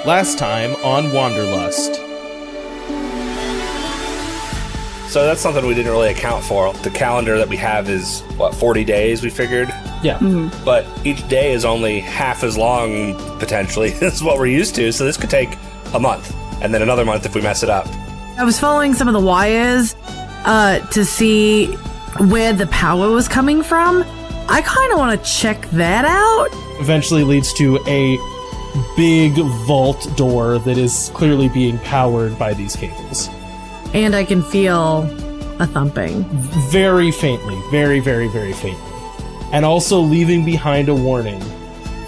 Last time on Wanderlust. So that's something we didn't really account for. The calendar that we have is, 40 days, we figured? Yeah. Mm-hmm. But each day is only half as long, potentially, as what we're used to. So this could take a month, and then another month if we mess it up. I was following some of the wires to see where the power was coming from. I kind of want to check that out. Eventually leads to a big vault door that is clearly being powered by these cables. And I can feel a thumping. Very faintly. Very, very, very faintly. And also leaving behind a warning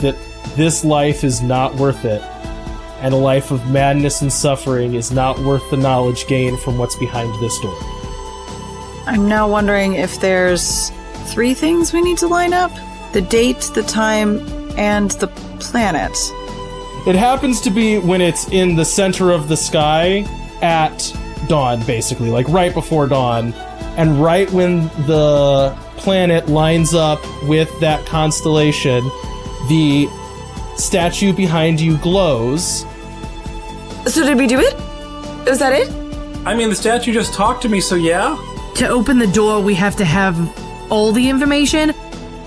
that this life is not worth it. And a life of madness and suffering is not worth the knowledge gained from what's behind this door. I'm now wondering if there's 3 things we need to line up. The date, the time, and the planet. It happens to be when it's in the center of the sky at dawn, basically, like right before dawn. And right when the planet lines up with that constellation, the statue behind you glows. So did we do it? Was that it? I mean, the statue just talked to me, so yeah? To open the door, we have to have all the information.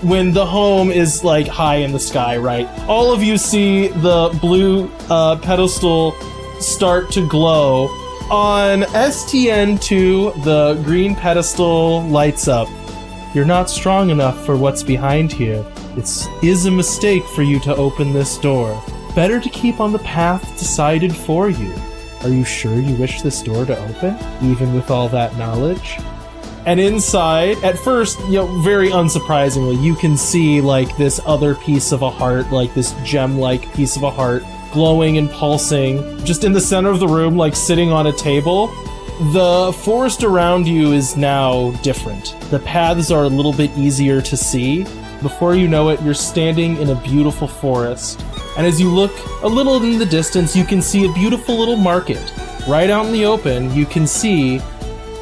When the home is like high in the sky, right? All of you see the blue pedestal start to glow. On STN2, the green pedestal lights up. You're not strong enough for what's behind here. It is a mistake for you to open this door. Better to keep on the path decided for you. Are you sure you wish this door to open, even with all that knowledge? And inside, at first, very unsurprisingly, you can see, like, this other piece of a heart, like this gem-like piece of a heart, glowing and pulsing, just in the center of the room, like, sitting on a table. The forest around you is now different. The paths are a little bit easier to see. Before you know it, you're standing in a beautiful forest. And as you look a little in the distance, you can see a beautiful little market. Right out in the open, you can see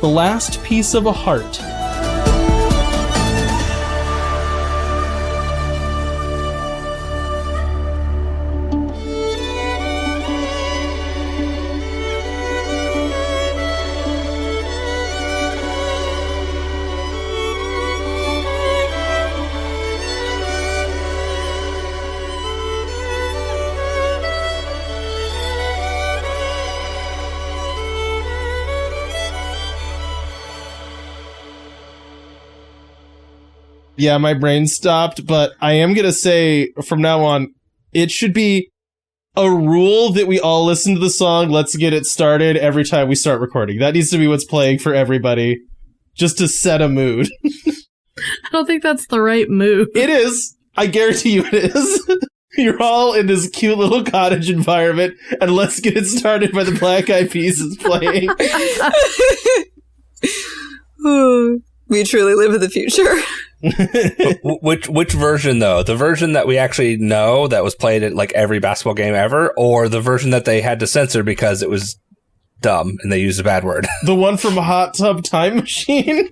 the last piece of a heart. Yeah, my brain stopped, but I am going to say from now on, it should be a rule that we all listen to the song Let's Get It Started every time we start recording. That needs to be what's playing for everybody, just to set a mood. I don't think that's the right mood. It is. I guarantee you it is. You're all in this cute little cottage environment, and Let's Get It Started by the Black Eyed Peas is playing. We truly live in the future. Which version, though? The version that we actually know that was played at like every basketball game ever, or the version that they had to censor because it was dumb and they used a bad word? The one from Hot Tub Time Machine?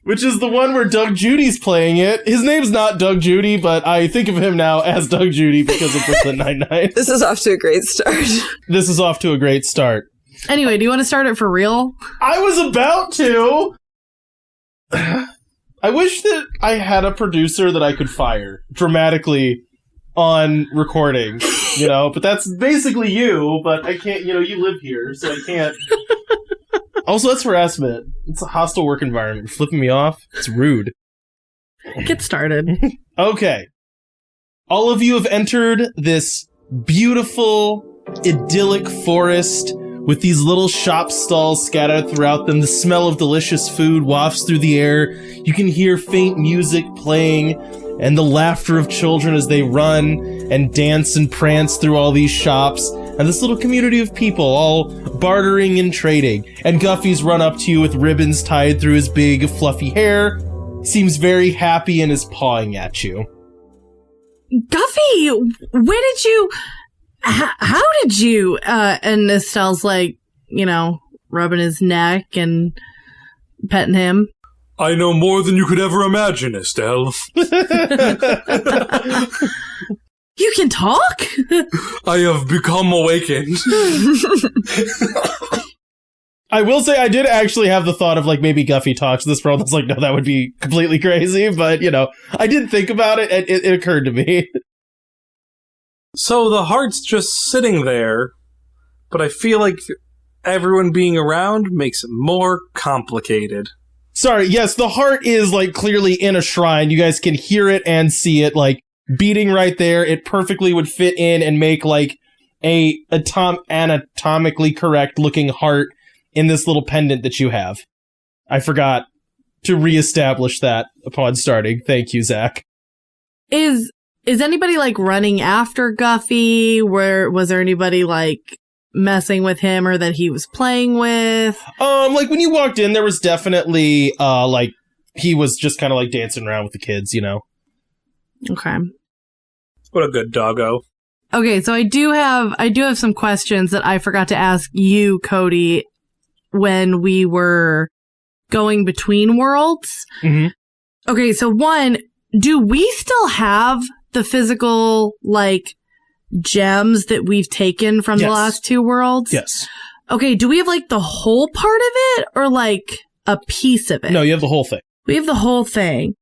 Which is the one where Doug Judy's playing it. His name's not Doug Judy, but I think of him now as Doug Judy because of Brooklyn Nine-Nine. This is off to a great start. This is off to a great start. Anyway, do you want to start it for real? I was about to! I wish that I had a producer that I could fire dramatically on recording, but that's basically you, but I can't, you live here, so I can't. Also, that's harassment. It's a hostile work environment. You're flipping me off. It's rude. Get started. Okay. All of you have entered this beautiful, idyllic forest with these little shop stalls scattered throughout them. The smell of delicious food wafts through the air. You can hear faint music playing and the laughter of children as they run and dance and prance through all these shops. And this little community of people all bartering and trading. And Guffy's run up to you with ribbons tied through his big, fluffy hair. He seems very happy and is pawing at you. Guffy, where did you... How did you? And Estelle's like, rubbing his neck and petting him. I know more than you could ever imagine, Estelle. You can talk? I have become awakened. I will say I did actually have the thought of, like, maybe Guffy talks to this world. I was like, no, that would be completely crazy. But, you know, I did think about it, and it occurred to me. So the heart's just sitting there, but I feel like everyone being around makes it more complicated. Sorry, yes, the heart is, like, clearly in a shrine. You guys can hear it and see it, like, beating right there. It perfectly would fit in and make, like, a anatomically correct looking heart in this little pendant that you have. I forgot to reestablish that upon starting. Thank you, Zach. Is anybody, like, running after Guffy? Was there anybody, like, messing with him or that he was playing with? Like, when you walked in, there was definitely, like, he was just kind of, like, dancing around with the kids, you know? Okay. What a good doggo. Okay, so I do have some questions that I forgot to ask you, Cody, when we were going between worlds. Mm-hmm. Okay, so one, do we still have the physical, like, gems that we've taken from the last two worlds? Yes. Okay, do we have, like, the whole part of it or, like, a piece of it? No, you have the whole thing. We have the whole thing.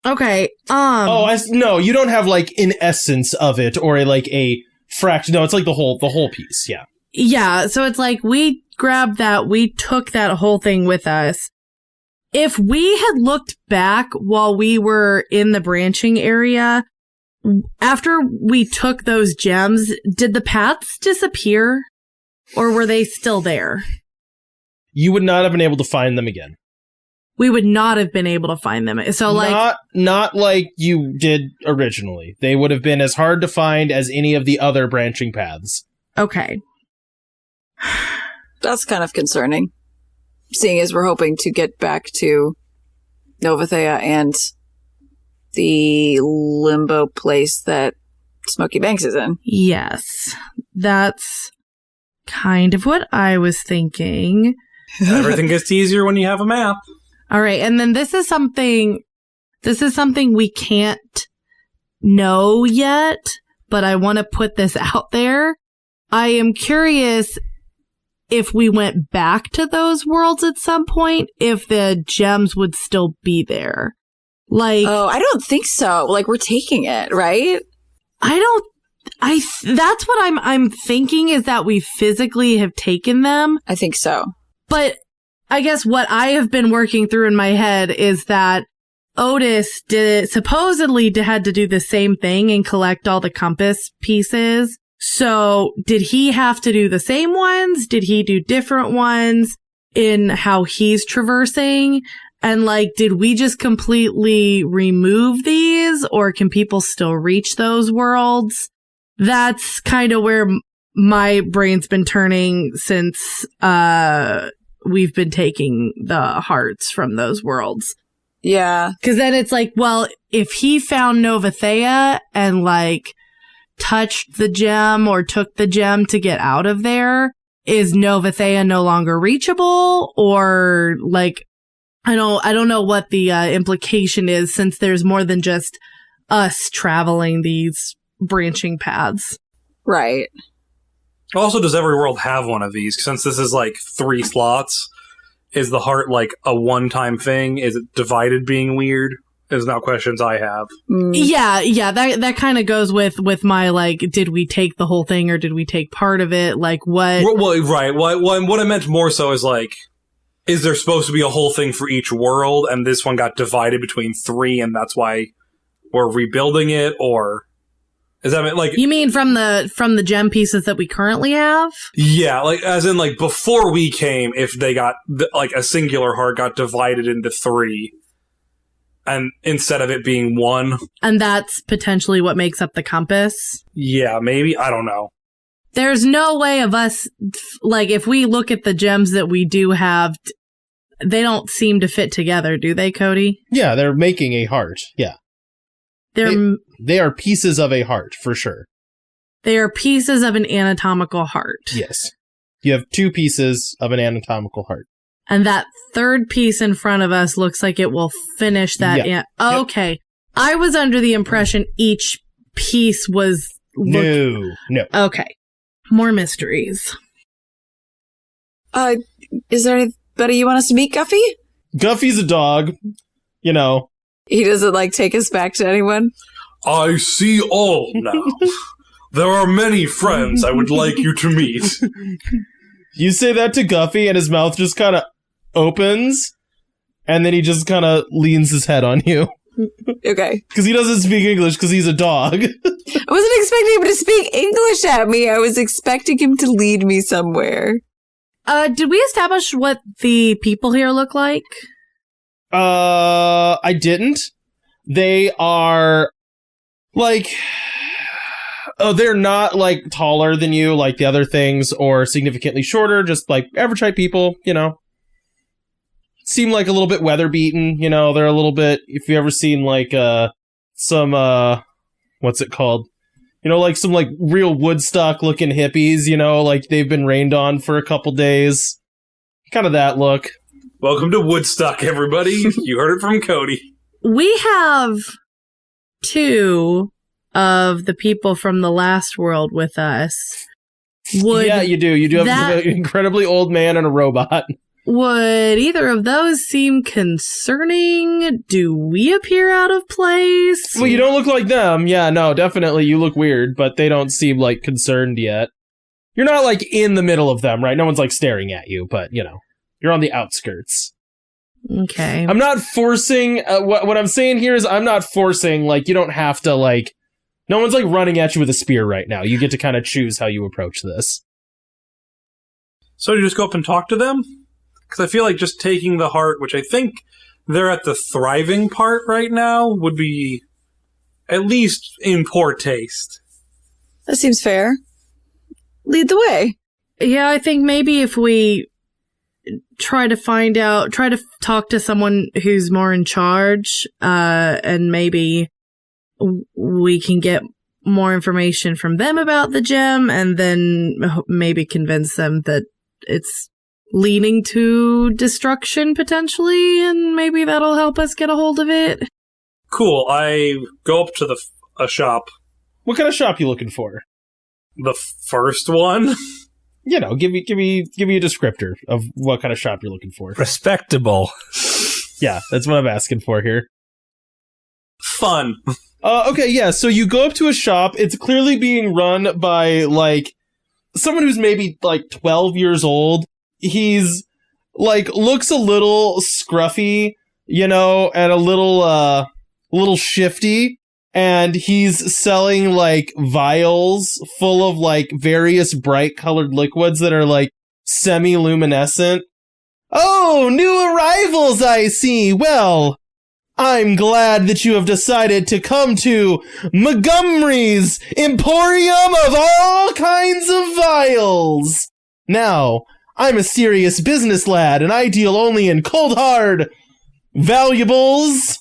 Okay, no, you don't have, like, an essence of it or a fraction. No, it's like the whole piece, yeah. Yeah, so it's like we grabbed that, we took that whole thing with us. If we had looked back while we were in the branching area, after we took those gems, did the paths disappear? Or were they still there? You would not have been able to find them again. We would not have been able to find them. So, like, not like you did originally. They would have been as hard to find as any of the other branching paths. Okay. That's kind of concerning, seeing as we're hoping to get back to Novathea and the limbo place that Smoky Banks is in. Yes, that's kind of what I was thinking. Everything gets easier when you have a map. All right, and then this is something we can't know yet, but I want to put this out there. I am curious if we went back to those worlds at some point, if the gems would still be there. Like, oh, I don't think so. Like, we're taking it, right? That's what I'm thinking, is that we physically have taken them. I think so. But I guess what I have been working through in my head is that Otis supposedly had to do the same thing and collect all the compass pieces. So did he have to do the same ones? Did he do different ones in how he's traversing? And, like, did we just completely remove these, or can people still reach those worlds? That's kind of where my brain's been turning since we've been taking the hearts from those worlds. Yeah. Because then it's like, well, if he found Novathea and, like, touched the gem or took the gem to get out of there, is Novathea no longer reachable? Or, like, I don't know what the implication is, since there's more than just us traveling these branching paths. Right. Also, does every world have one of these? Since this is like 3 slots, is the heart like a one-time thing? Is it divided being weird? Is now questions I have. Yeah, that kind of goes with my, like, did we take the whole thing or did we take part of it? Like, what? Well, right. What I meant more so is, like, is there supposed to be a whole thing for each world, and this one got divided between 3, and that's why we're rebuilding it, or is that, like, you mean from the gem pieces that we currently have? Yeah, like, as in, like, before we came, if they got, like, a singular heart got divided into 3, and instead of it being 1. And that's potentially what makes up the compass? Yeah, maybe. I don't know. There's no way of us, like, if we look at the gems that we do have, they don't seem to fit together, do they, Cody? Yeah, they're making a heart, yeah. They are pieces of a heart, for sure. They are pieces of an anatomical heart. Yes. You have 2 pieces of an anatomical heart. And that third piece in front of us looks like it will finish that. Yeah. Okay. Yep. I was under the impression each piece was No. Okay. More mysteries. Is there anybody you want us to meet, Guffy? Guffy's a dog. You know. He doesn't, take us back to anyone? I see all now. There are many friends I would like you to meet. You say that to Guffy, and his mouth just kind of opens, and then he just kind of leans his head on you. Okay. Because he doesn't speak English because he's a dog. I wasn't expecting him to speak English at me. I was expecting him to lead me somewhere. Did we establish what the people here look like? I didn't. They are, they're not, taller than you, like the other things, or significantly shorter, just, average height people, you know. Seem like a little bit weather-beaten, you know, they're a little bit, if you ever seen, some, what's it called? You know, some, real Woodstock-looking hippies, you know, they've been rained on for a couple days. Kind of that look. Welcome to Woodstock, everybody. You heard it from Cody. We have 2 of the people from the last world with us. Yeah, you do. You do have an incredibly old man and a robot. Would either of those seem concerning? Do we appear out of place? Well, you don't look like them. Yeah, no, definitely you look weird, but they don't seem, concerned yet. You're not, in the middle of them, right? No one's, staring at you, but, you know, you're on the outskirts. Okay. I'm not forcing, what I'm saying here is I'm not forcing, you don't have to, no one's, running at you with a spear right now. You get to kind of choose how you approach this. So you just go up and talk to them? Because I feel like just taking the heart, which I think they're at the thriving part right now, would be at least in poor taste. That seems fair. Lead the way. Yeah, I think maybe if we try to talk to someone who's more in charge, and maybe we can get more information from them about the gem, and then maybe convince them that it's leading to destruction potentially, and maybe that'll help us get a hold of it. Cool. I go up to a shop. What kind of shop you looking for? The first one? You know, give me a descriptor of what kind of shop you're looking for. Respectable. Yeah, that's what I'm asking for here. Fun. Okay, yeah, so you go up to a shop. It's clearly being run by, someone who's maybe, 12 years old. He's, looks a little scruffy, you know, and a little shifty. And he's selling, vials full of, various bright colored liquids that are, semi-luminescent. Oh, new arrivals, I see. Well, I'm glad that you have decided to come to Montgomery's Emporium of all kinds of vials. Now, I'm a serious business lad, and I deal only in cold hard valuables.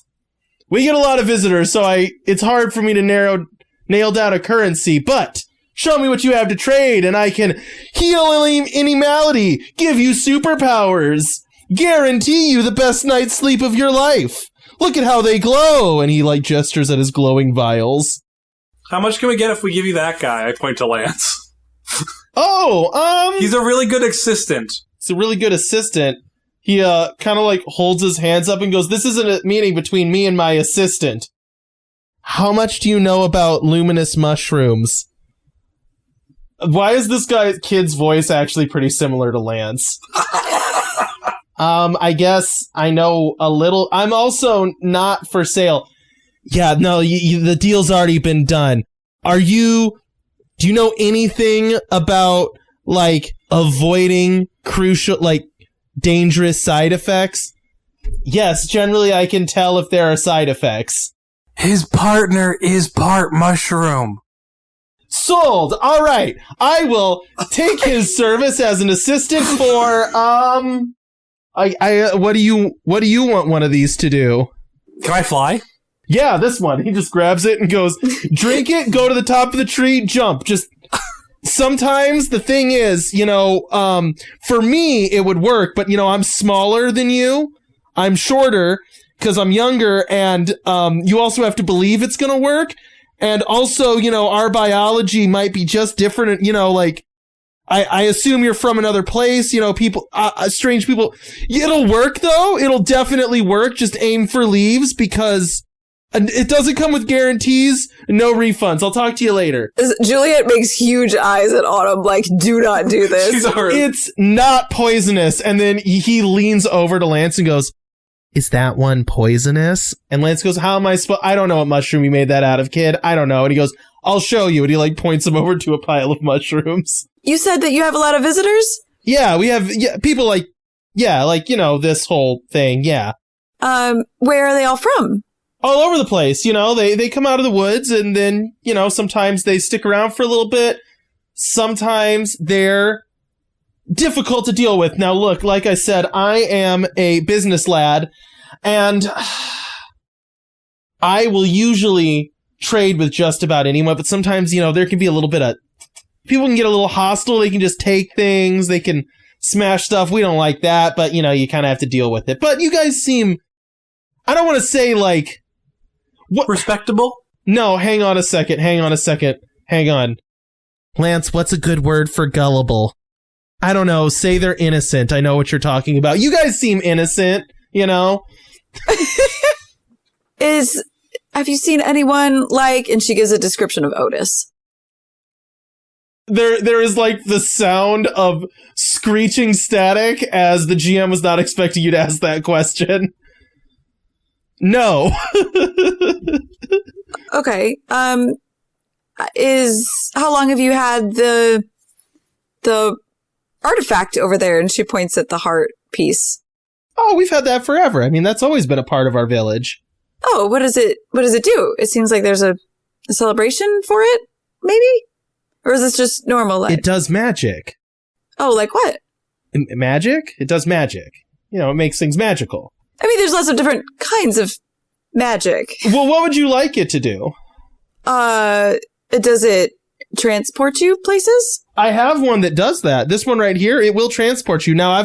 We get a lot of visitors, so it's hard for me to nail down a currency, but show me what you have to trade, and I can heal any malady, give you superpowers, guarantee you the best night's sleep of your life. Look at how they glow, and he, gestures at his glowing vials. How much can we get if we give you that guy? I point to Lance. He's a really good assistant. He's a really good assistant. He, kind of, holds his hands up and goes, this isn't a meeting between me and my assistant. How much do you know about luminous mushrooms? Why is this kid's voice actually pretty similar to Lance? I guess I know a little. I'm also not for sale. Yeah, no, the deal's already been done. Do you know anything about, avoiding crucial, dangerous side effects? Yes, generally I can tell if there are side effects. His partner is part mushroom. Sold! Alright, I will take his service as an assistant for, what do you want one of these to do? Can I fly? Yeah, this one. He just grabs it and goes, drink it, go to the top of the tree, jump. Just, sometimes the thing is, for me, it would work, but, I'm smaller than you. I'm shorter, because I'm younger, and, you also have to believe it's gonna work. And also, our biology might be just different, like, I assume you're from another place, people, strange people. It'll work, though. It'll definitely work. Just aim for leaves, because it doesn't come with guarantees, no refunds. I'll talk to you later. Juliet makes huge eyes at Autumn, like, do not do this. It's not poisonous. And then he leans over to Lance and goes, is that one poisonous? And Lance goes, how am I supposed? I don't know what mushroom you made that out of, kid. I don't know. And he goes, I'll show you. And he like points him over to a pile of mushrooms. You said that you have a lot of visitors? Yeah, we have people like, this whole thing. Yeah. Where are they all from? All over the place. They come out of the woods, and then, sometimes they stick around for a little bit. Sometimes they're difficult to deal with. Now, look, like I said, I am a business lad, and I will usually trade with just about anyone, but sometimes, there can be a little bit of... People can get a little hostile. They can just take things. They can smash stuff. We don't like that, but, you kind of have to deal with it. But you guys seem... I don't want to say, like... What? Respectable? No, hang on a second. Hang on. Lance, what's a good word for gullible? I don't know. Say they're innocent. I know what you're talking about. You guys seem innocent, Have you seen anyone like... And she gives a description of Otis. There is like the sound of screeching static as the GM was not expecting you to ask that question. No. Okay. How long have you had the artifact over there? And she points at the heart piece. Oh, we've had that forever. I mean, that's always been a part of our village. Oh, what does it do? It seems like there's a celebration for it, maybe? Or is this just normal life? It does magic. Oh, like what? Magic? It does magic. It makes things magical. I mean, there's lots of different kinds of magic. Well, what would you like it to do? Does it transport you places? I have one that does that. This one right here, it will transport you. Now,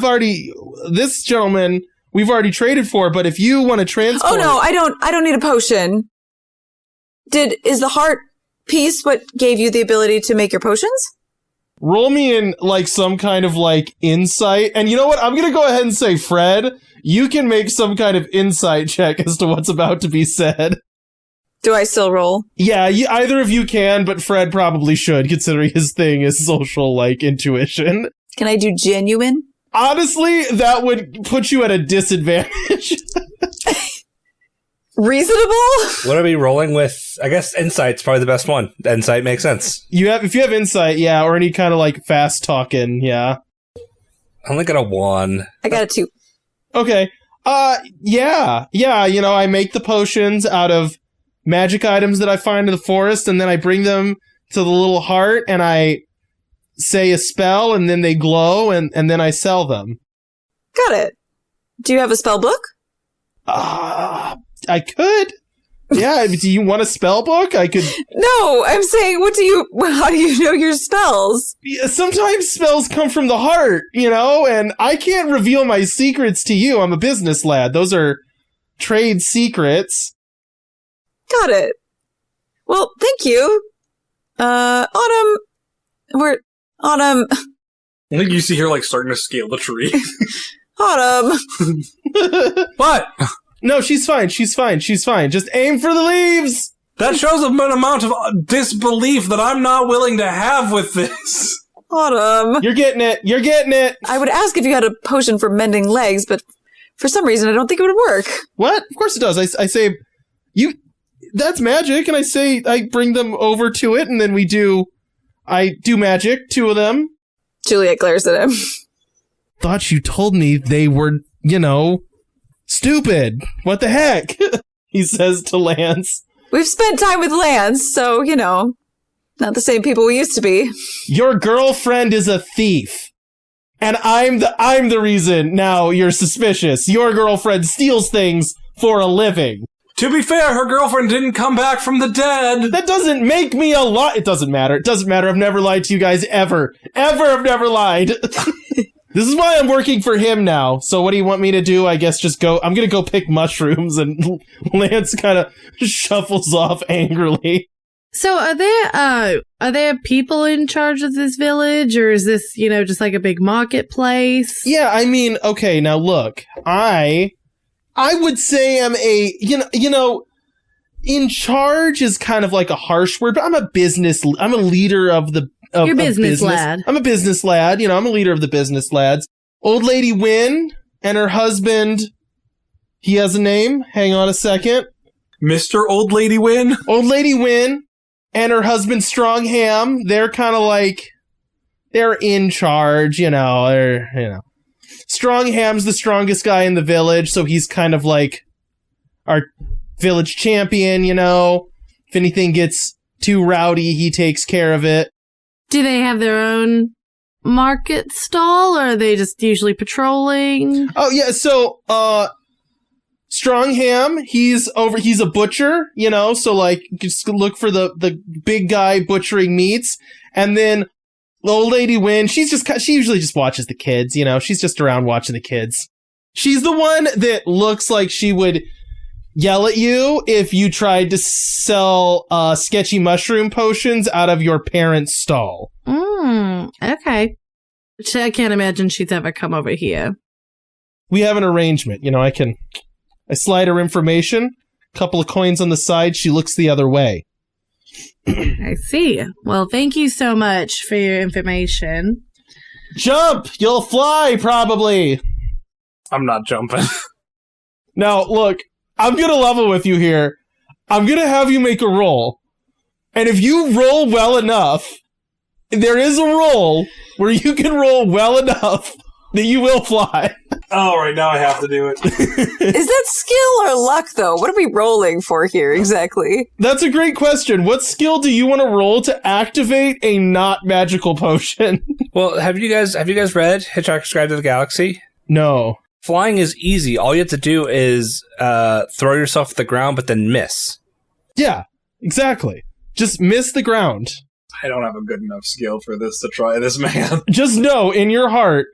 this gentleman, we've already traded for, but if you want to transport... Oh, no, I don't need a potion. Is the heart piece what gave you the ability to make your potions? Roll me in, like, some kind of, like, insight. And you know what? I'm going to go ahead and say, Fred, you can make some kind of insight check as to what's about to be said. Do I still roll? Yeah, either of you can, but Fred probably should, considering his thing is social, like, intuition. Can I do genuine? Honestly, that would put you at a disadvantage. Reasonable? What are we rolling with? I guess insight's probably the best one. Insight makes sense. If you have insight, yeah, or any kind of like fast talking, yeah. I only got a 1. I got a 2. Okay. Yeah, I make the potions out of magic items that I find in the forest, and then I bring them to the little heart, and I say a spell, and then they glow, and then I sell them. Got it. Do you have a spell book? I could. Yeah, do you want a spell book? I could. No, I'm saying, how do you know your spells? Yeah, sometimes spells come from the heart, and I can't reveal my secrets to you. I'm a business lad. Those are trade secrets. Got it. Well, thank you. Autumn. Autumn. I think you see her, like, starting to scale the tree. Autumn. What? No, she's fine. Just aim for the leaves. That shows an amount of disbelief that I'm not willing to have with this. Autumn. You're getting it. I would ask if you had a potion for mending legs, but for some reason I don't think it would work. What? Of course it does. I say, that's magic, and I bring them over to it, and then I do magic, 2 of them. Juliet glares at him. Thought you told me they were, stupid. What the heck? He says to Lance. We've spent time with Lance, so, not the same people we used to be. Your girlfriend is a thief. And I'm the reason now you're suspicious. Your girlfriend steals things for a living. To be fair, her girlfriend didn't come back from the dead. That doesn't make me a lie. It doesn't matter. I've never lied to you guys ever. I've never lied. This is why I'm working for him now. So what do you want me to do? I guess just go. I'm going to go pick mushrooms, and Lance kind of shuffles off angrily. So are there people in charge of this village, or is this, just like a big marketplace? Yeah, I mean, okay, now look, I would say I'm in charge is kind of like a harsh word, but I'm a leader of the You're a business business. lad. I'm a business lad, I'm a leader of the business lads. Old Lady Wynn and her husband, he has a name, hang on a second. Mr. Old Lady Wynn? Old Lady Wynn and her husband Strongham, they're kind of like, they're in charge, Strongham's the strongest guy in the village, so he's kind of like our village champion, If anything gets too rowdy, he takes care of it. Do they have their own market stall, or are they just usually patrolling? Oh, yeah, so, Strongham, he's a butcher, so like, just look for the big guy butchering meats. And then Old Lady Wynn, she usually just watches the kids, she's just around watching the kids. She's the one that looks like she would yell at you if you tried to sell sketchy mushroom potions out of your parents' stall. Okay. I can't imagine she's ever come over here. We have an arrangement, I slide her information, couple of coins on the side, she looks the other way. I see. Well, thank you so much for your information. Jump! You'll fly, probably! I'm not jumping. Now, look, I'm gonna level with you here. I'm gonna have you make a roll. And if you roll well enough, there is a roll where you can roll well enough that you will fly. All right, now I have to do it. Is that skill or luck, though? What are we rolling for here exactly? That's a great question. What skill do you want to roll to activate a not magical potion? Well, have you guys read Hitchhiker's Guide to the Galaxy? No. Flying is easy. All you have to do is throw yourself at the ground, but then miss. Yeah, exactly. Just miss the ground. I don't have a good enough skill for this to try this, man. Just know in your heart,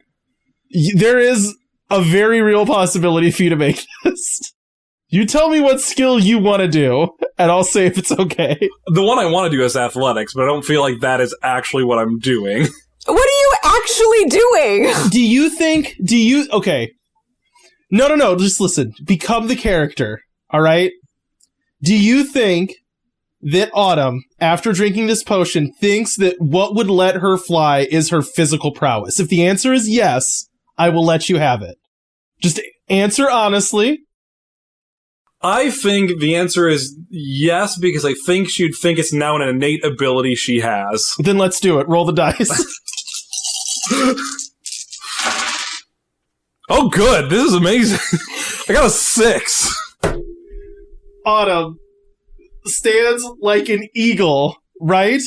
there is a very real possibility for you to make this. You tell me what skill you want to do, and I'll say if it's okay. The one I want to do is athletics, but I don't feel like that is actually what I'm doing. What are you actually doing? Okay. No, just listen. Become the character, alright? Do you think that Autumn, after drinking this potion, thinks that what would let her fly is her physical prowess? If the answer is yes, I will let you have it. Just answer honestly. I think the answer is yes, because I think she'd think it's now an innate ability she has. Then let's do it. Roll the dice. Oh, good. This is amazing. I got a 6. Autumn stands like an eagle, right?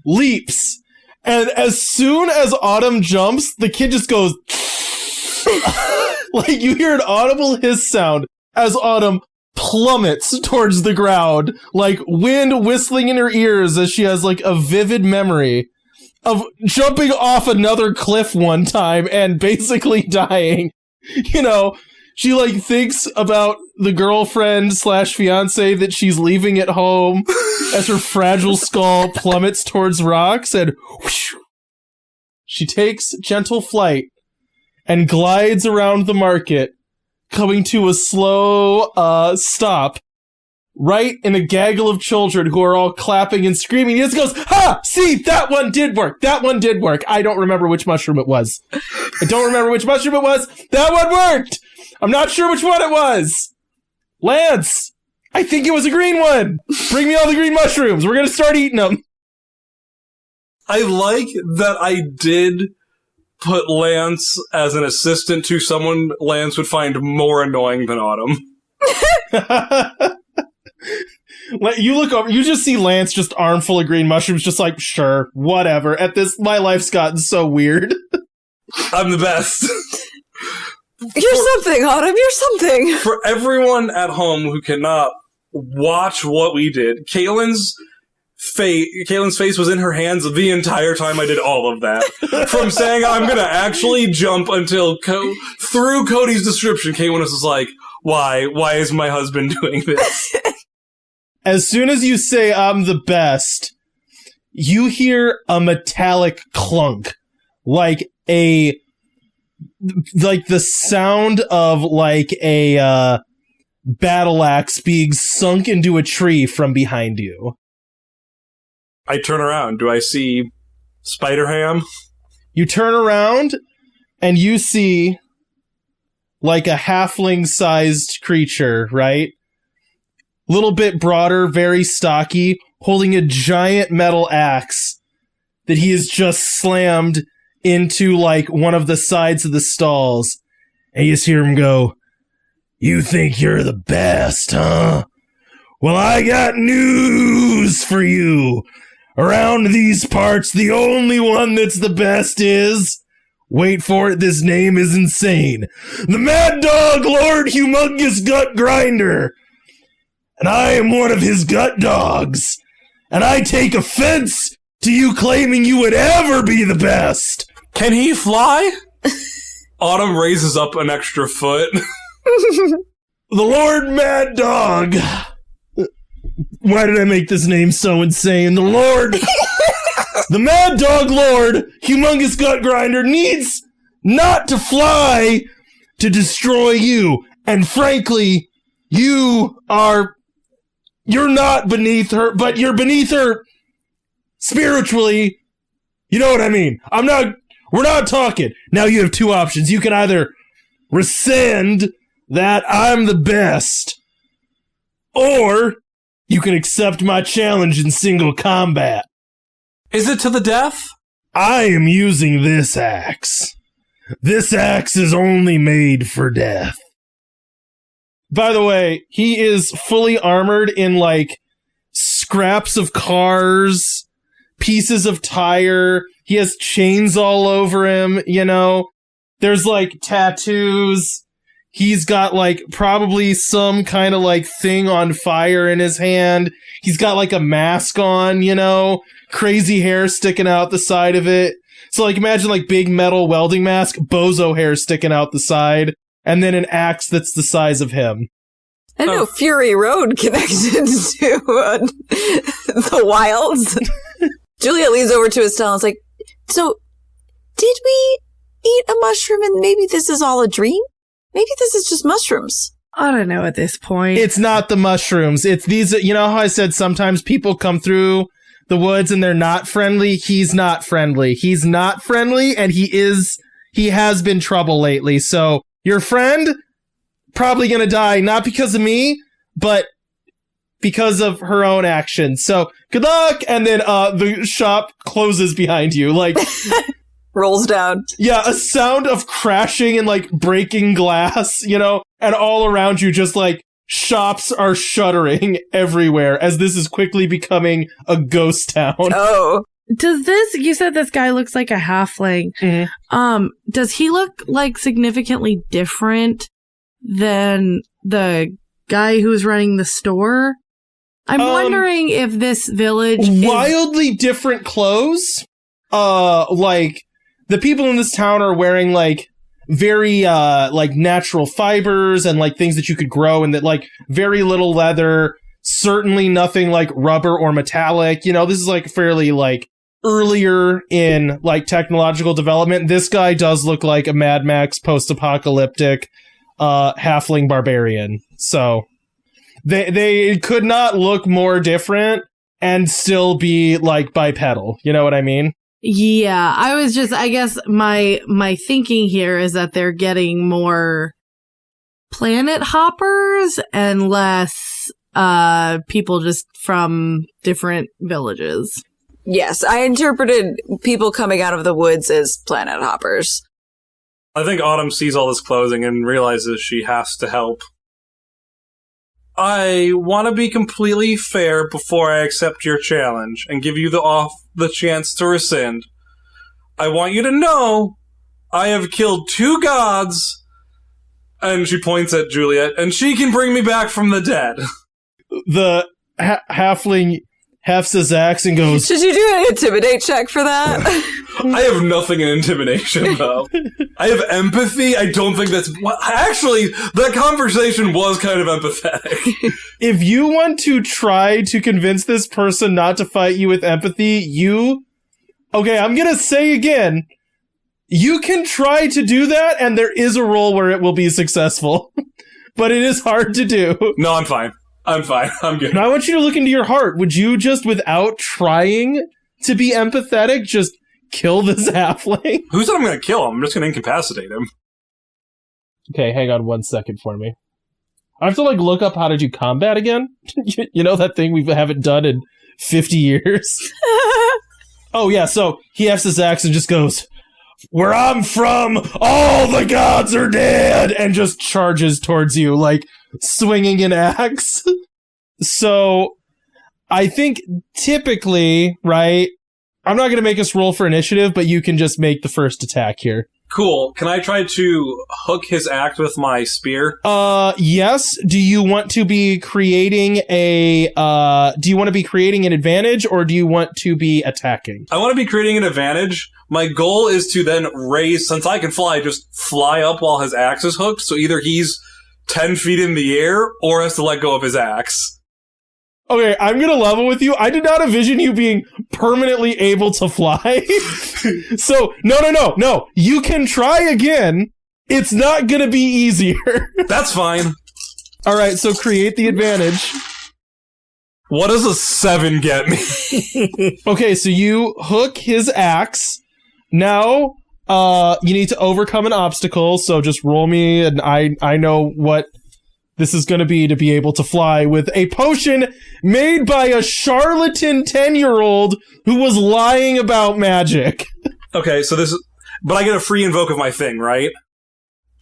Leaps. And as soon as Autumn jumps, the kid just goes... like, you hear an audible hiss sound as Autumn plummets towards the ground, like wind whistling in her ears as she has, like, a vivid memory of jumping off another cliff one time and basically dying. She, like, thinks about the girlfriend / fiance that she's leaving at home as her fragile skull plummets towards rocks, and whoosh, she takes gentle flight and glides around the market, coming to a slow stop right in a gaggle of children who are all clapping and screaming. He just goes, "Ha! See, that one did work. That one did work. I don't remember which mushroom it was. That one worked. I'm not sure which one it was. Lance, I think it was a green one. Bring me all the green mushrooms. We're going to start eating them." I like that I did put Lance as an assistant to someone Lance would find more annoying than Autumn. You look over, you just see Lance just armful of green mushrooms, just like, sure, whatever. At this, my life's gotten so weird. I'm the best. You're something, Autumn, you're something. For everyone at home who cannot watch what we did, Kaylin's face was in her hands the entire time I did all of that. From saying I'm gonna actually jump until through Cody's description, Kaylin was just like, why is my husband doing this? as soon as you say I'm the best, you hear a metallic clunk, like the sound of like a battle axe being sunk into a tree from behind you. I turn around. Do I see Spider-Ham? You turn around and you see like a halfling-sized creature, right? Little bit broader, very stocky, holding a giant metal axe that he has just slammed into like one of the sides of the stalls. And you just hear him go, "You think you're the best, huh? Well, I got news for you. Around these parts, the only one that's the best is, wait for it, this name is insane, the Mad Dog Lord Humongous Gut Grinder. And I am one of his gut dogs. And I take offense to you claiming you would ever be the best." Can he fly? Autumn raises up an extra foot. The Lord Mad Dog. Why did I make this name so insane? The Mad Dog Lord, Humongous Gut Grinder, needs not to fly to destroy you. And frankly, you're not beneath her, but you're beneath her spiritually. You know what I mean? We're not talking. Now you have two options. You can either rescind that I'm the best, or you can accept my challenge in single combat. Is it to the death? I am using this axe. This axe is only made for death. By the way, he is fully armored in like scraps of cars, pieces of tire. He has chains all over him, you know. There's like tattoos. He's got like probably some kind of like thing on fire in his hand. He's got like a mask on, you know, crazy hair sticking out the side of it. So like imagine like big metal welding mask, bozo hair sticking out the side, and then an axe that's the size of him. I know Fury Road connected to the wilds. Juliet leans over to Estelle and is like, "So, did we eat a mushroom and maybe this is all a dream? Maybe this is just mushrooms." I don't know at this point. It's not the mushrooms. It's these, you know how I said sometimes people come through the woods and they're not friendly? He's not friendly. He's not friendly, and he has been trouble lately. So, your friend, probably gonna die, not because of me, but because of her own actions. So, good luck! And then the shop closes behind you. Like, rolls down. Yeah, a sound of crashing and like breaking glass, you know, and all around you just like shops are shuttering everywhere as this is quickly becoming a ghost town. Oh. You said this guy looks like a halfling. Mm-hmm. Does he look like significantly different than the guy who's running the store? I'm wondering if this village wildly different clothes. Like the people in this town are wearing like very like natural fibers and like things that you could grow, and that like very little leather, certainly nothing like rubber or metallic. You know, this is like fairly like earlier in like technological development. This guy does look like a Mad Max post-apocalyptic halfling barbarian. So they could not look more different and still be like bipedal. You know what I mean? Yeah, I guess my thinking here is that they're getting more planet hoppers and less people just from different villages. Yes, I interpreted people coming out of the woods as planet hoppers. I think Autumn sees all this clothing and realizes she has to help. I want to be completely fair before I accept your challenge and give you the chance to rescind. I want you to know I have killed 2 gods, and she points at Juliet, and she can bring me back from the dead. The halfling hefts his axe and goes, Should you do an intimidate check for that? I have nothing in intimidation, though. I have empathy. I don't think that's... Actually, that conversation was kind of empathetic. if you want to try to convince this person not to fight you with empathy, okay, I'm gonna say again, you can try to do that, and there is a roll where it will be successful. But it is hard to do. No, I'm fine. I'm good. And I want you to look into your heart. Would you just, without trying to be empathetic, just kill this halfling? Who said I'm going to kill him? I'm just going to incapacitate him. Okay, hang on 1 second for me. I have to, look up how to do combat again? You know that thing we haven't done in 50 years? Oh, yeah, so he hefts his axe and just goes, "Where I'm from, all the gods are dead!" and just charges towards you, swinging an axe. So, I think typically, right, I'm not going to make us roll for initiative, but you can just make the first attack here. Cool. Can I try to hook his axe with my spear? Yes. Do you want to be creating an advantage, or do you want to be attacking? I want to be creating an advantage. My goal is to then raise, since I can fly, just fly up while his axe is hooked, so either he's 10 feet in the air, or has to let go of his axe. Okay, I'm gonna level with you. I did not envision you being permanently able to fly. So, no. You can try again. It's not gonna be easier. That's fine. Alright, so create the advantage. What does a 7 get me? Okay, so you hook his axe. Now, you need to overcome an obstacle, so just roll me, and I know what this is going to be able to fly with a potion made by a charlatan 10-year-old who was lying about magic. Okay, so but I get a free invoke of my thing, right?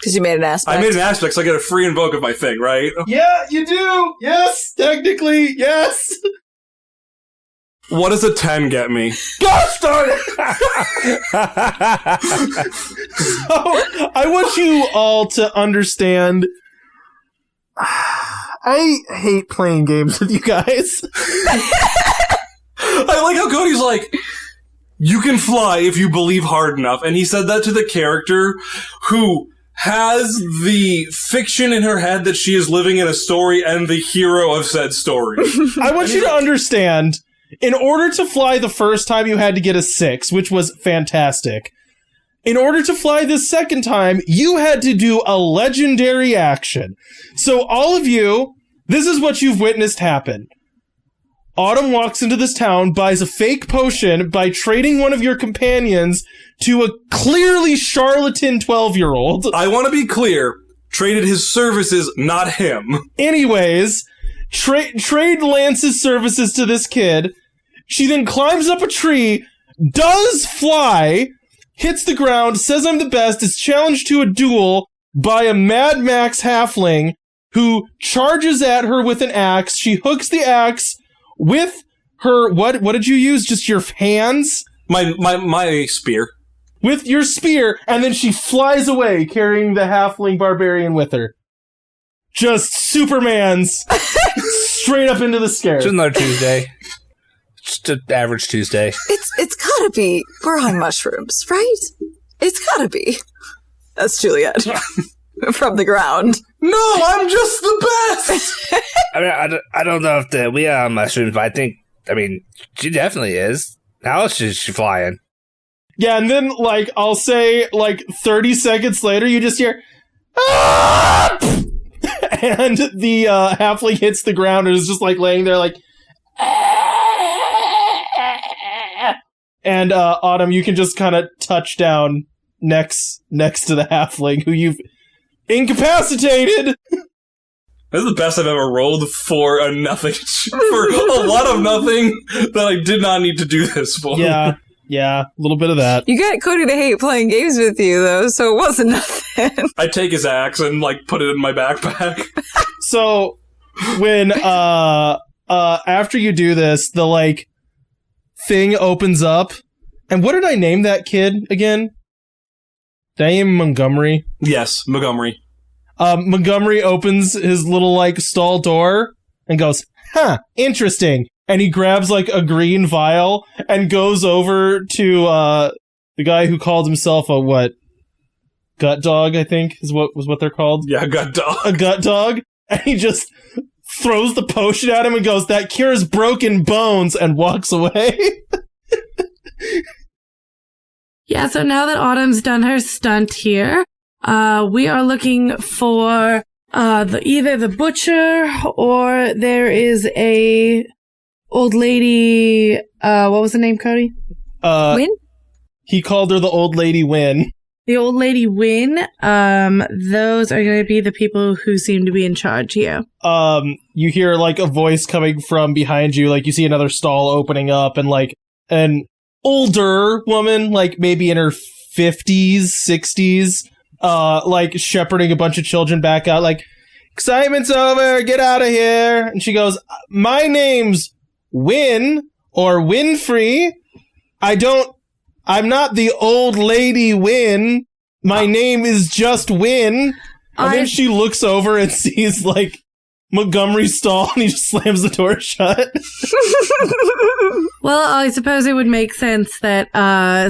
Because you made an aspect. I made an aspect, so I get a free invoke of my thing, right? Yeah, you do! Yes! Technically, yes! What does a 10 get me? Gosh darn it! So, I want you all to understand... I hate playing games with you guys. I like how Cody's like, you can fly if you believe hard enough. And he said that to the character who has the fiction in her head that she is living in a story and the hero of said story. I want you to understand, in order to fly the first time, you had to get a 6, which was fantastic. In order to fly this second time, you had to do a legendary action. So all of you, this is what you've witnessed happen. Autumn walks into this town, buys a fake potion by trading one of your companions to a clearly charlatan 12-year-old. I want to be clear. Traded his services, not him. Anyways, trade Lance's services to this kid. She then climbs up a tree, does fly, hits the ground, says I'm the best, is challenged to a duel by a Mad Max halfling who charges at her with an axe. She hooks the axe with her, what did you use? Just your hands? My spear. With your spear, and then she flies away carrying the halfling barbarian with her. Just Superman's straight up into the scare. Just another Tuesday. Just an average Tuesday. It's gotta be. We're on mushrooms, right? It's gotta be. That's Juliet. From the ground. No, I'm just the best! I mean, I don't know if we are on mushrooms, but she definitely is. How else is she flying? Yeah, and then, I'll say, 30 seconds later, you just hear, "Ah!" And the halfling hits the ground and is just, laying there, and, Autumn, you can just kind of touch down next to the halfling, who you've incapacitated! This is the best I've ever rolled for a nothing, for a lot of nothing that I did not need to do this for. Yeah, a little bit of that. You got Cody to hate playing games with you, though, so it wasn't nothing. I take his axe and, put it in my backpack. So, when, after you do this, the, thing opens up. And what did I name that kid again? Did I name him Montgomery? Yes, Montgomery. Montgomery opens his little, stall door and goes, "Huh, interesting. and he grabs like a green vial and goes over to the guy who called himself a gut dog, I think is what they're called. Yeah, gut dog. A gut dog. And he just throws the potion at him and goes, "That cures broken bones," and walks away. Yeah, so now that Autumn's done her stunt here, we are looking for either the butcher or there is a old lady. What was the name, Cody? Win? He called her the old lady Win. The old lady Win. Those are going to be the people who seem to be in charge here. You hear like a voice coming from behind you. Like you see another stall opening up, and like an older woman, like maybe in her 50s, 60s, like shepherding a bunch of children back out. Like, "Excitement's over. Get out of here." And she goes, "My name's Win or Winfrey. I'm not the old lady Win. My name is just Win." And then she looks over and sees like Montgomery's stall, and he just slams the door shut. Well, I suppose it would make sense that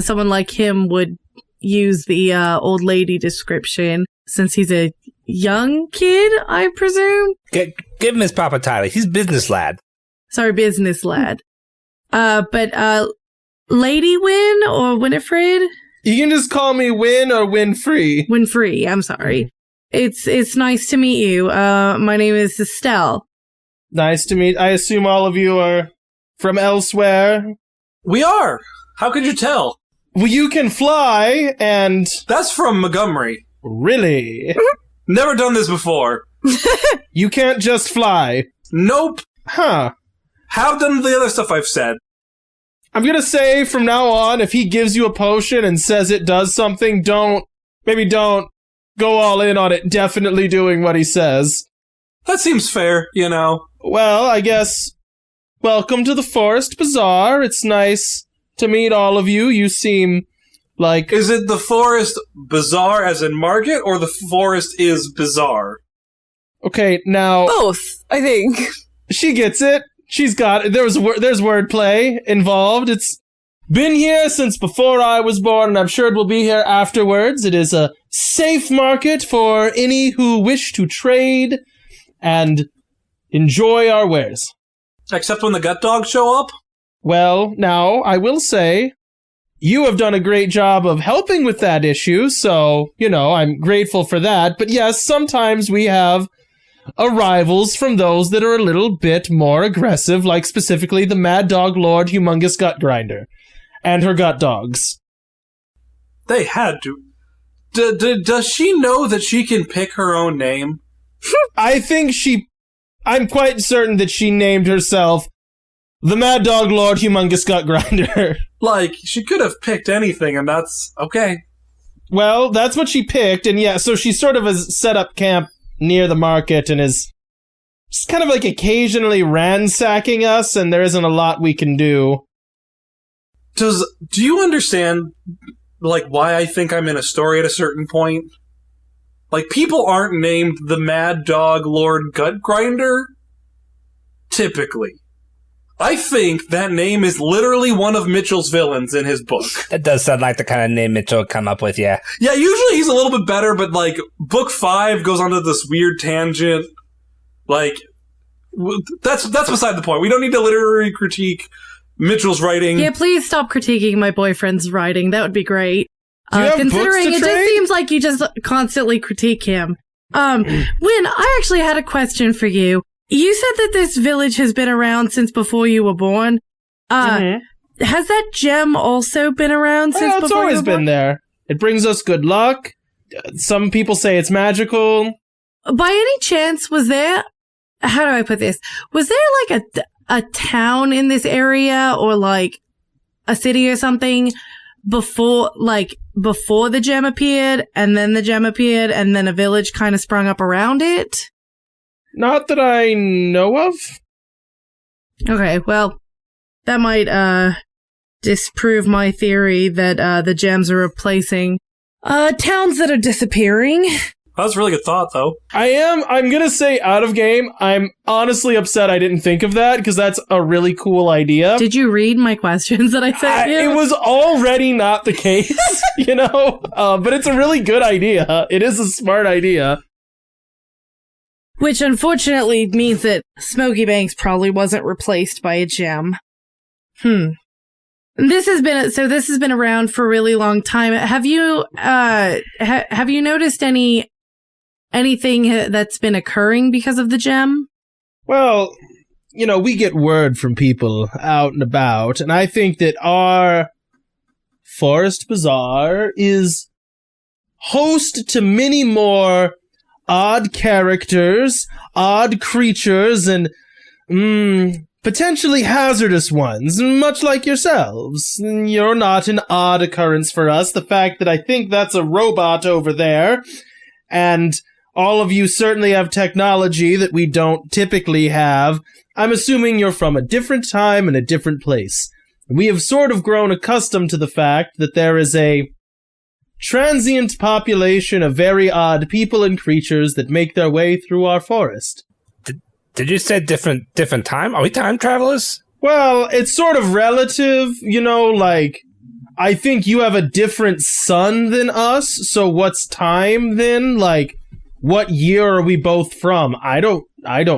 someone like him would use the old lady description since he's a young kid, I presume. Give him his proper title. He's business lad. Sorry, business lad. But Lady Win or Winifred? You can just call me Win or Winfrey. Winfrey, I'm sorry. It's nice to meet you. My name is Estelle. Nice to meet. I assume all of you are from elsewhere. We are. How could you tell? Well, you can fly, and That's from Montgomery. really, Never done this before. you can't just fly. Nope. Huh. Have done the other stuff I've said. I'm gonna say from now on, if he gives you a potion and says it does something, don't go all in on it definitely doing what he says. That seems fair, you know. Well, I guess, welcome to the Forest Bazaar. It's nice to meet all of you. You seem like... Is it the Forest Bazaar as in market, or the forest is bizarre? Okay, now... Both, I think. She gets it. She's got it. There's wordplay involved. It's been here since before I was born, and I'm sure it will be here afterwards. It is a safe market for any who wish to trade and enjoy our wares. Except when the gut dogs show up? Well, now, I will say, you have done a great job of helping with that issue, so, I'm grateful for that. But yes, sometimes we have arrivals from those that are a little bit more aggressive, like specifically the Mad Dog Lord Humongous Gut Grinder and her gut dogs. They had to. Does she know that she can pick her own name? I'm quite certain that she named herself the Mad Dog Lord Humongous Gut Grinder. Like, she could have picked anything, and that's okay. Well, that's what she picked, and yeah, so she sort of has set up camp near the market and is just kind of like occasionally ransacking us, and there isn't a lot we can do. Do you understand, like, why I think I'm in a story at a certain point? Like, people aren't named the Mad Dog Lord Gut Grinder, typically. I think that name is literally one of Mitchell's villains in his book. That does sound like the kind of name Mitchell would come up with, yeah. Yeah, usually he's a little bit better, but, like, book 5 goes onto this weird tangent. Like, that's beside the point. We don't need to literary critique Mitchell's writing. Yeah, please stop critiquing my boyfriend's writing. That would be great. Do you have considering books to it trade? just seems like you just constantly critique him. Win, I actually had a question for you. You said that this village has been around since before you were born. Has that gem also been around since Well, it's before you always were born? been there. It brings us good luck. Some people say it's magical. By any chance, was there... How do I put this? Was there like a town in this area or like a city or something before the gem appeared and then the gem appeared and then a village kind of sprung up around it? Not that I know of. Okay, well, that might disprove my theory that the gems are replacing towns that are disappearing. That's a really good thought, though. I'm gonna say out of game, I'm honestly upset I didn't think of that, because that's a really cool idea. Did you read my questions that I sent you? It was already not the case, but it's a really good idea. It is a smart idea. Which unfortunately means that Smoky Banks probably wasn't replaced by a gem. This has been around for a really long time. Have you have you noticed anything that's been occurring because of the gem? Well, we get word from people out and about, and I think that our Forest Bazaar is host to many more odd characters, odd creatures, and potentially hazardous ones, much like yourselves. You're not an odd occurrence for us. The fact that I think that's a robot over there, and all of you certainly have technology that we don't typically have. I'm assuming you're from a different time and a different place. We have sort of grown accustomed to the fact that there is a transient population of very odd people and creatures that make their way through our forest. Did you say different time? Are we time travelers? Well, it's sort of relative, I think you have a different sun than us, so what's time then? What year are we both from? I don't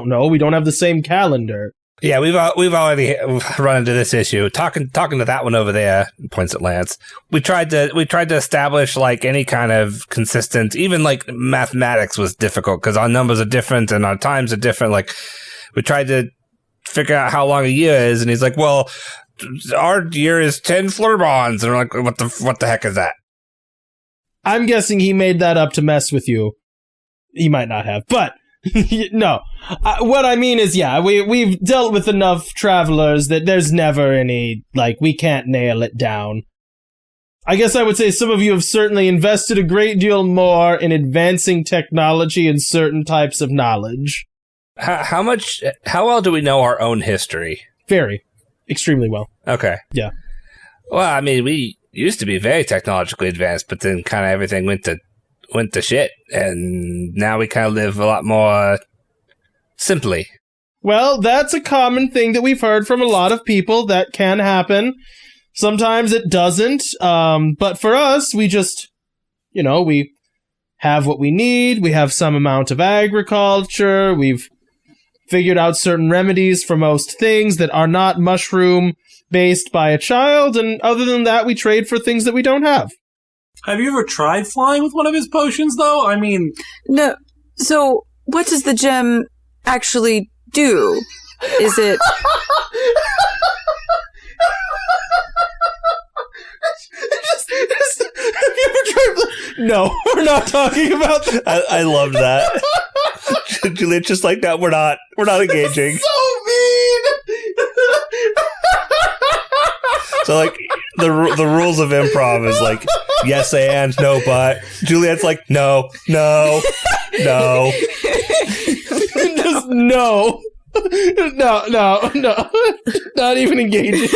know. We don't have the same calendar. Yeah, we've already run into this issue. Talking to that one over there, points at Lance. We tried to establish any kind of consistent, even mathematics was difficult because our numbers are different and our times are different. We tried to figure out how long a year is, and he's like, "Well, our year is 10 Flurbons," and we're like, "What the heck is that?" I'm guessing he made that up to mess with you. He might not have, but. No. What I mean is, we've dealt with enough travelers that there's never any, we can't nail it down. I guess I would say some of you have certainly invested a great deal more in advancing technology and certain types of knowledge. How well do we know our own history? Very. Extremely well. Okay. Yeah. Well, I mean, we used to be very technologically advanced, but then kind of everything went to shit, and now we kind of live a lot more simply. Well, that's a common thing that we've heard from a lot of people. That can happen. Sometimes it doesn't, but for us, we just, we have what we need. We have some amount of agriculture. We've figured out certain remedies for most things that are not mushroom-based by a child, and other than that, we trade for things that we don't have. Have you ever tried flying with one of his potions, though? I mean... No. So, what does the gem actually do? Is it... Have you ever tried... No, we're not talking about that. I love that. Juliet's just like, no, we're not engaging. So mean! So, the rules of improv is yes and, no but. Juliet's like, no. Just no. No. Not even engaging.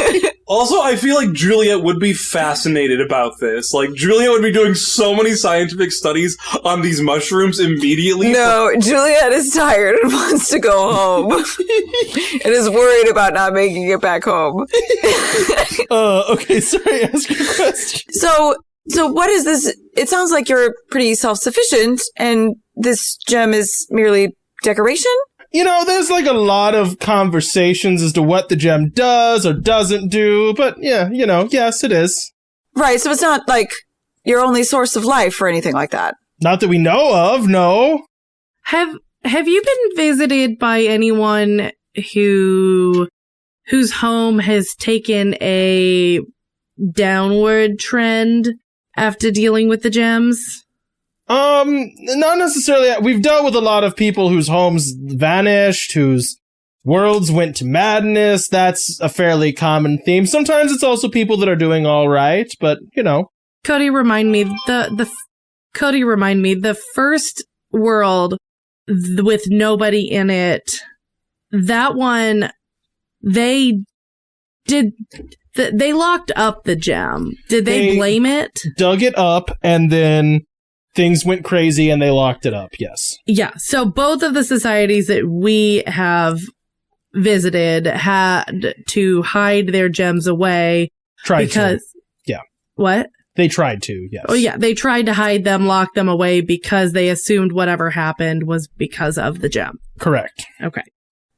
Also, I feel like Juliet would be fascinated about this. Juliet would be doing so many scientific studies on these mushrooms immediately. No, Juliet is tired and wants to go home. And is worried about not making it back home. Okay, sorry, ask your question. So what is this? It sounds like you're pretty self-sufficient, and this gem is merely decoration? There's a lot of conversations as to what the gem does or doesn't do, but yeah, yes, it is. Right, so it's not your only source of life or anything like that. Not that we know of, no. Have you been visited by anyone whose home has taken a downward trend after dealing with the gems? Not necessarily. We've dealt with a lot of people whose homes vanished, whose worlds went to madness. That's a fairly common theme. Sometimes it's also people that are doing all right, but Cody, remind me the first world with nobody in it. That one, they locked up the gem. Did they blame it? Dug it up and then things went crazy and they locked it up. Yes. Yeah. So both of the societies that we have visited had to hide their gems away. Tried because to. Yeah. What? They tried to, yes. Oh, yeah. They tried to hide them, lock them away because they assumed whatever happened was because of the gem. Correct. Okay.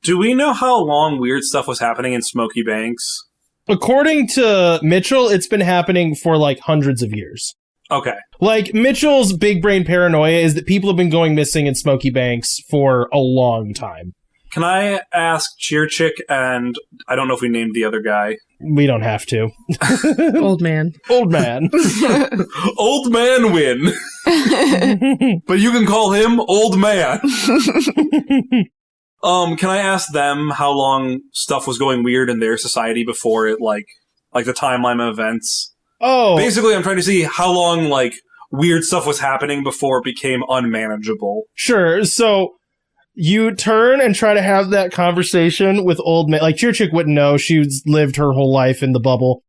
Do we know how long weird stuff was happening in Smoky Banks? According to Mitchell, it's been happening for like hundreds of years. Okay. Like, Mitchell's big brain paranoia is that people have been going missing in Smoky Banks for a long time. Can I ask Cheer Chick and I don't know if we named the other guy. We don't have to. Old man. Old man. Old man win. But you can call him Old Man. Can I ask them how long stuff was going weird in their society before it, like the timeline of events? Oh. Basically, I'm trying to see how long, like, weird stuff was happening before it became unmanageable. Sure. So you turn and try to have that conversation with Old Man. Like, Cheer Chick wouldn't know. She's lived her whole life in the bubble.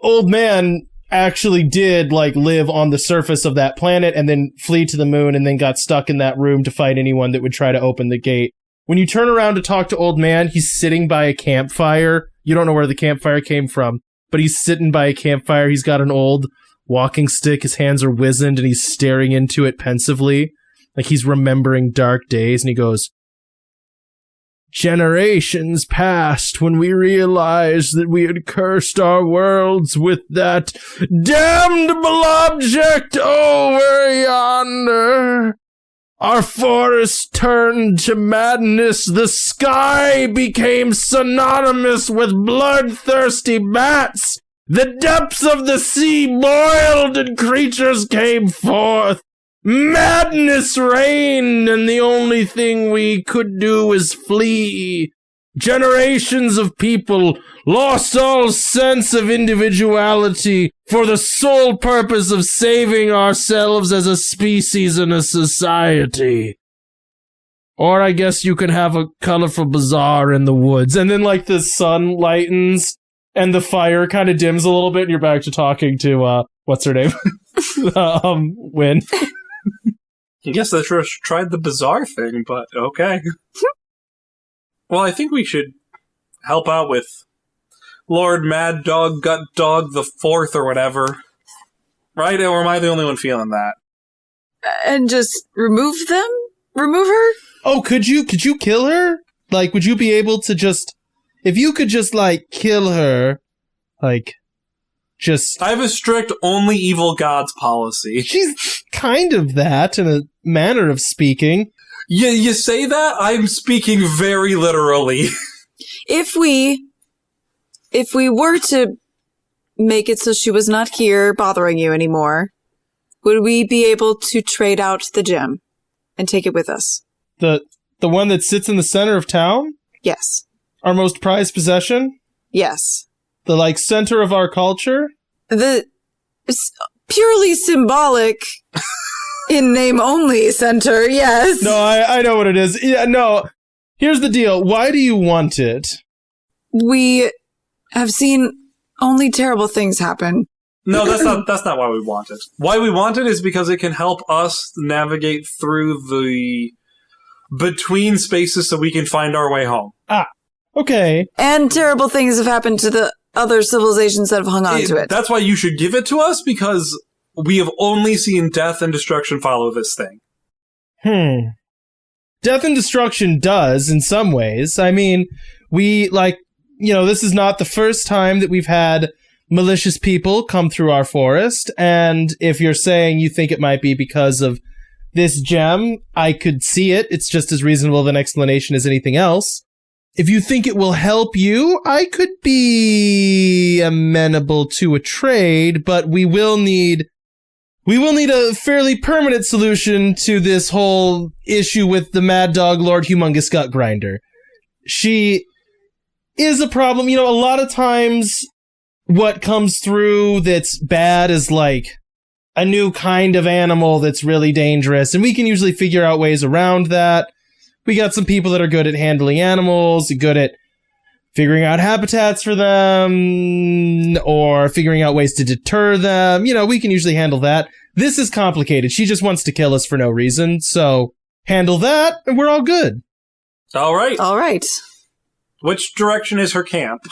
Old Man actually did, like, live on the surface of that planet and then flee to the moon and then got stuck in that room to fight anyone that would try to open the gate. When you turn around to talk to Old Man, he's sitting by a campfire. You don't know where the campfire came from, but he's sitting by a campfire. He's got an old walking stick. His hands are wizened, and he's staring into it pensively, like he's remembering dark days. And he goes, "Generations passed when we realized that we had cursed our worlds with that damnable object over yonder. Our forest turned to madness. The sky became synonymous with bloodthirsty bats. The depths of the sea boiled and creatures came forth. Madness reigned, and the only thing we could do was flee. Generations of people lost all sense of individuality for the sole purpose of saving ourselves as a species and a society. Or I guess you can have a colorful bazaar in the woods." And then, like, the sun lightens and the fire kind of dims a little bit and you're back to talking to, what's her name? Win. I guess I tried the bizarre thing, but okay. Well, I think we should help out with Lord Mad Dog Gut Dog the Fourth or whatever. Right? Or am I the only one feeling that? And just remove them? Remove her? Oh, could you kill her? Like, would you be able to just, if you could just, like, kill her, like, just... I have a strict only evil gods policy. She's kind of that, in a manner of speaking. Yeah, you say that? I'm speaking very literally. If we were to make it so she was not here bothering you anymore, would we be able to trade out the gem and take it with us? The one that sits in the center of town? Yes. Our most prized possession? Yes. The, like, center of our culture? The purely symbolic, in name only center, yes. No, I know what it is. Yeah, no. Here's the deal. Why do you want it? We have seen only terrible things happen. No, that's not why we want it. Why we want it is because it can help us navigate through the between spaces so we can find our way home. Ah, okay. And terrible things have happened to the other civilizations that have hung on to it. That's why you should give it to us, because we have only seen death and destruction follow this thing. Death and destruction does, in some ways. I mean, we, like, you know, this is not the first time that we've had malicious people come through our forest, and if you're saying you think it might be because of this gem, I could see it. It's just as reasonable of an explanation as anything else. If you think it will help you, I could be amenable to a trade, but we will need a fairly permanent solution to this whole issue with the Mad Dog Lord Humongous Gut Grinder. She is a problem. You know, a lot of times what comes through that's bad is like a new kind of animal that's really dangerous, and we can usually figure out ways around that. We got some people that are good at handling animals, good at figuring out habitats for them, or figuring out ways to deter them. You know, we can usually handle that. This is complicated. She just wants to kill us for no reason, so handle that, and we're all good. All right. All right. Which direction is her camp?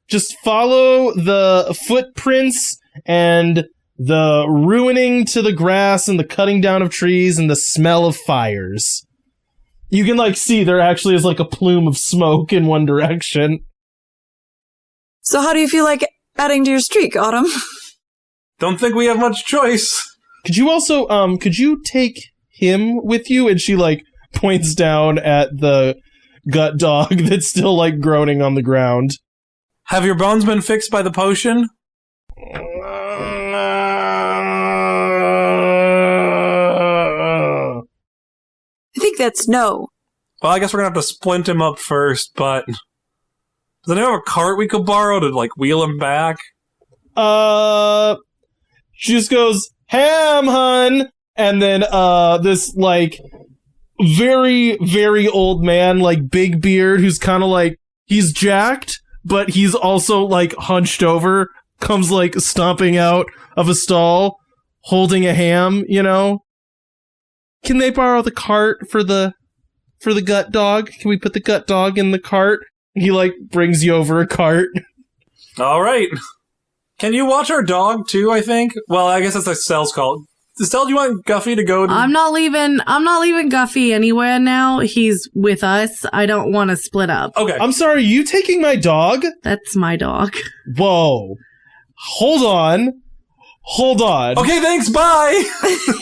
Just follow the footprints and the ruining to the grass and the cutting down of trees and the smell of fires. You can, like, see there actually is, like, a plume of smoke in one direction. So how do you feel like adding to your streak, Autumn? Don't think we have much choice. Could you also, could you take him with you? And she, like, points down at the gut dog that's still, like, groaning on the ground. Have your bones been fixed by the potion? I think that's no. Well, I guess we're gonna have to splint him up first, but... Does anyone have a cart we could borrow to, like, wheel him back? She just goes, ham, hun! And then, this, like, very, very old man, like, big beard, who's kind of like, he's jacked, but he's also, like, hunched over, comes, like, stomping out of a stall, holding a ham, you know? Can they borrow the cart for the gut dog? Can we put the gut dog in the cart? And he, like, brings you over a cart. All right. Can you watch our dog, too, I think? Well, I guess that's what Estelle's called. Estelle, do you want Guffy to go to... I'm not leaving Guffy anywhere now. He's with us. I don't want to split up. Okay. I'm sorry, you taking my dog? That's my dog. Whoa. Hold on. Okay, thanks, bye!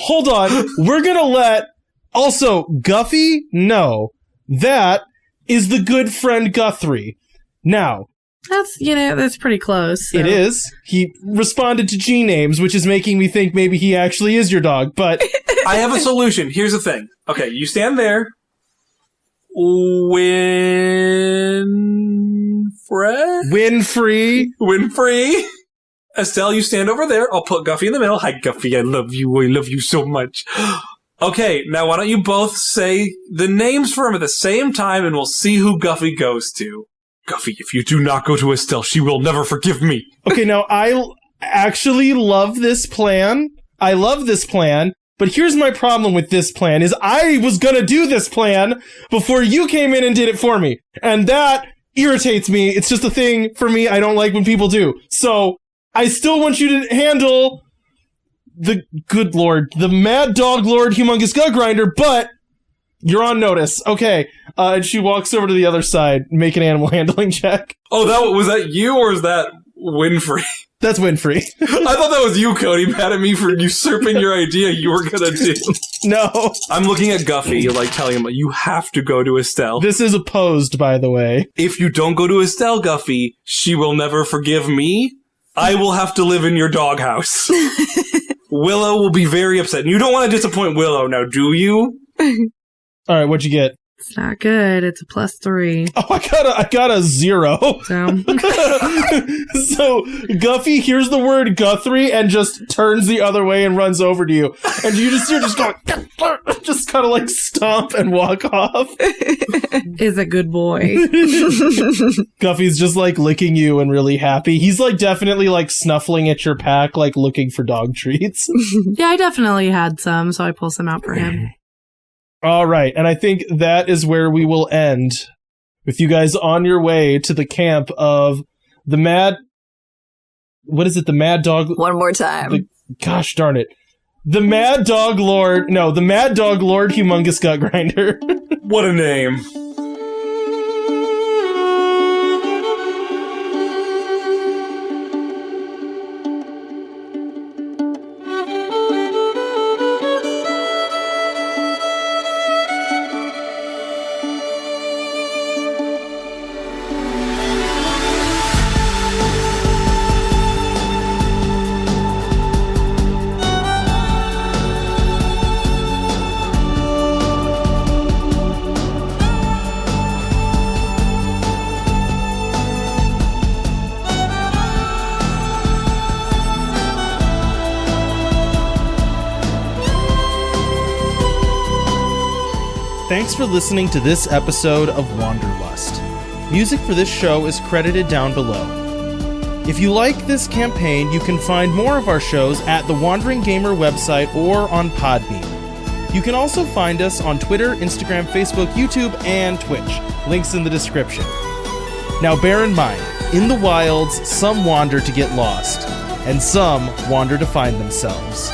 Hold on. We're gonna let... Also, Guffy? No. That is the good friend Guthrie. Now... That's pretty close. So. It is. He responded to G names, which is making me think maybe he actually is your dog, but... I have a solution. Here's the thing. Okay, you stand there. Winfrey. Estelle, you stand over there. I'll put Guffy in the middle. Hi, Guffy. I love you so much. Okay, now why don't you both say the names for him at the same time, and we'll see who Guffy goes to. Guffy, if you do not go to Estelle, she will never forgive me. Okay, now I actually love this plan. But here's my problem with this plan, is I was gonna do this plan before you came in and did it for me. And that irritates me. It's just a thing for me I don't like when people do. So, I still want you to handle the good lord, the mad dog lord humongous gut grinder, but you're on notice. Okay. And she walks over to the other side, make an animal handling check. Oh, was that you, or is that Winfrey? That's Winfrey. I thought that was you, Cody, mad at me for usurping your idea you were gonna do. No. I'm looking at Guffy, like, telling him, you have to go to Estelle. This is opposed, by the way. If you don't go to Estelle, Guffy, she will never forgive me. I will have to live in your doghouse. Willow will be very upset. And you don't want to disappoint Willow now, do you? All right, what'd you get? It's not good. It's a +3. Oh, I got a 0. So, So Guffy hears the word Guthrie and just turns the other way and runs over to you, and you're just going, just kind of like stomp and walk off. is a good boy. Guffy's just like licking you and really happy. He's like definitely like snuffling at your pack, like looking for dog treats. Yeah, I definitely had some, so I pull some out for him. All right, and I think that is where we will end, with you guys on your way to the camp of the Mad... What is it? The Mad Dog... One more time. Gosh darn it. The Mad Dog Lord... No, the Mad Dog Lord Humongous Gut Grinder. What a name. Thanks for listening to this episode of Wanderlust. Music for this show is credited down below. If you like this campaign, you can find more of our shows at the Wandering Gamer website or on Podbean. You can also find us on Twitter, Instagram, Facebook, YouTube, and Twitch. Links in the description. Now bear in mind, in the wilds, some wander to get lost, and some wander to find themselves.